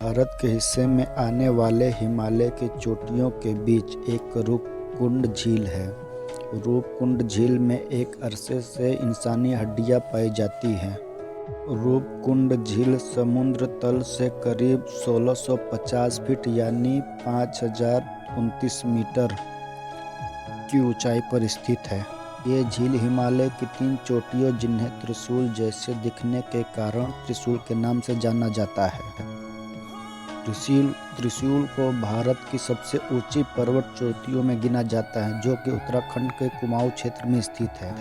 भारत के हिस्से में आने वाले हिमालय की चोटियों के बीच एक रूपकुंड झील है। रूपकुंड झील में एक अरसे से इंसानी हड्डियां पाई जाती हैं। रूपकुंड झील समुद्र तल से करीब 1650 फीट यानी 5029 मीटर की ऊंचाई पर स्थित है। ये झील हिमालय की 3 चोटियों जिन्हें त्रिशूल जैसे दिखने के कारण त्रिशूल के नाम से जाना जाता है। त्रिशूल को भारत की सबसे ऊंची पर्वत चोटियों में गिना जाता है, जो कि उत्तराखंड के कुमाऊं क्षेत्र में स्थित है।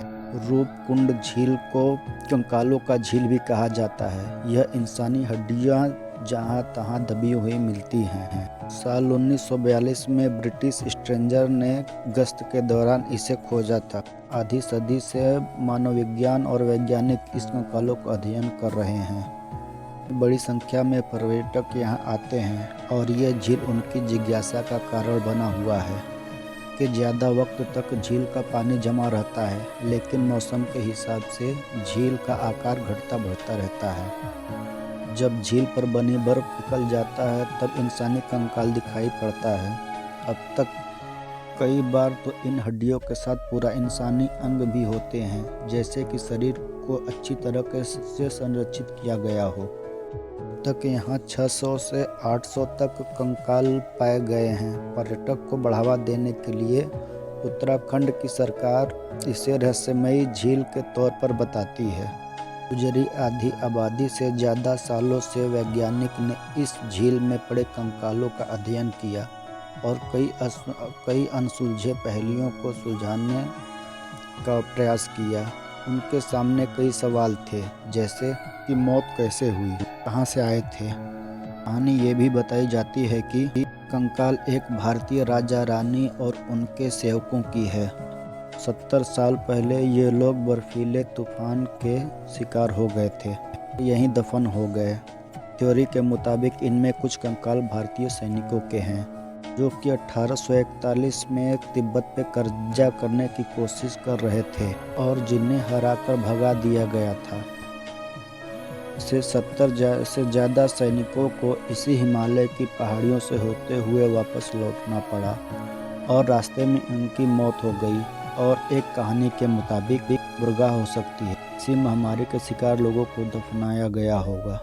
रूपकुंड झील को कंकालों का झील भी कहा जाता है। यह इंसानी हड्डियां जहां तहां दबी हुई मिलती हैं। साल 1942 में ब्रिटिश स्ट्रेंजर ने गश्त के दौरान इसे खोजा था। आधी सदी से मानवविज्ञान और वैज्ञानिक इस कंकालों का अध्ययन कर रहे हैं। बड़ी संख्या में पर्यटक यहाँ आते हैं और यह झील उनकी जिज्ञासा का कारण बना हुआ है कि ज़्यादा वक्त तक झील का पानी जमा रहता है, लेकिन मौसम के हिसाब से झील का आकार घटता बढ़ता रहता है। जब झील पर बनी बर्फ पिघल जाता है तब इंसानी कंकाल दिखाई पड़ता है। अब तक कई बार तो इन हड्डियों के साथ पूरा इंसानी अंग भी होते हैं, जैसे कि शरीर को अच्छी तरह से संरक्षित किया गया हो। तक यहाँ 600 से 800 तक कंकाल पाए गए हैं। पर्यटक को बढ़ावा देने के लिए उत्तराखंड की सरकार इसे रहस्यमयी झील के तौर पर बताती है। गुजरी आधी आबादी से ज़्यादा सालों से वैज्ञानिक ने इस झील में पड़े कंकालों का अध्ययन किया और कई अनसुलझे पहेलियों को सुलझाने का प्रयास किया। उनके सामने कई सवाल थे, जैसे कि मौत कैसे हुई, कहाँ से आए थे। कहानी ये भी बताई जाती है कि कंकाल एक भारतीय राजा रानी और उनके सेवकों की है। 70 साल पहले ये लोग बर्फीले तूफान के शिकार हो गए थे, यहीं दफन हो गए। थ्योरी के मुताबिक इनमें कुछ कंकाल भारतीय सैनिकों के हैं, जो कि 1841 में तिब्बत पे कब्जा करने की कोशिश कर रहे थे और जिन्हें हराकर भगा दिया गया था। से 70 से ज़्यादा सैनिकों को इसी हिमालय की पहाड़ियों से होते हुए वापस लौटना पड़ा और रास्ते में उनकी मौत हो गई। और एक कहानी के मुताबिक मुर्गा हो सकती है। इसी महामारी के शिकार लोगों को दफनाया गया होगा।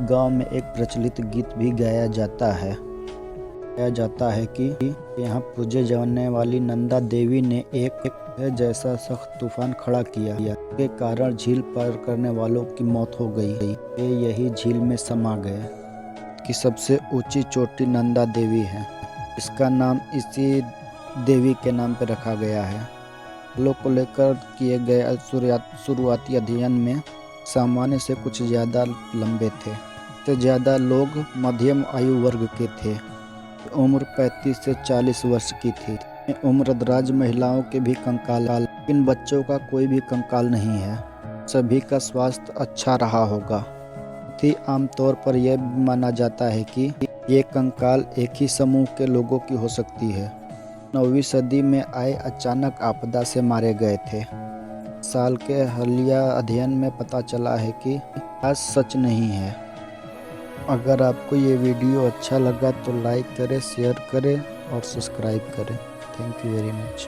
गांव में एक प्रचलित गीत भी गाया जाता है कि यहाँ पूजे जाने वाली नंदा देवी ने एक जैसा सख्त तूफान खड़ा किया के कारण झील पार करने वालों की मौत हो गई। ये यही झील में समा गए कि सबसे ऊंची चोटी नंदा देवी है। इसका नाम इसी देवी के नाम पर रखा गया है। लोग को लेकर किए गए शुरुआती अध्ययन में सामान्य से कुछ ज़्यादा लंबे थे। इससे ज़्यादा लोग मध्यम आयु वर्ग के थे। उम्र 35 से 40 वर्ष की थी। उम्रदराज महिलाओं के भी कंकाल, इन बच्चों का कोई भी कंकाल नहीं है। सभी का स्वास्थ्य अच्छा रहा होगा। आमतौर पर यह माना जाता है कि ये कंकाल एक ही समूह के लोगों की हो सकती है। 9वीं सदी में आए अचानक आपदा से मारे गए थे। साल के हालिया अध्ययन में पता चला है कि आज सच नहीं है। अगर आपको ये वीडियो अच्छा लगा तो लाइक करें, शेयर करें और सब्सक्राइब करें। Thank you very much.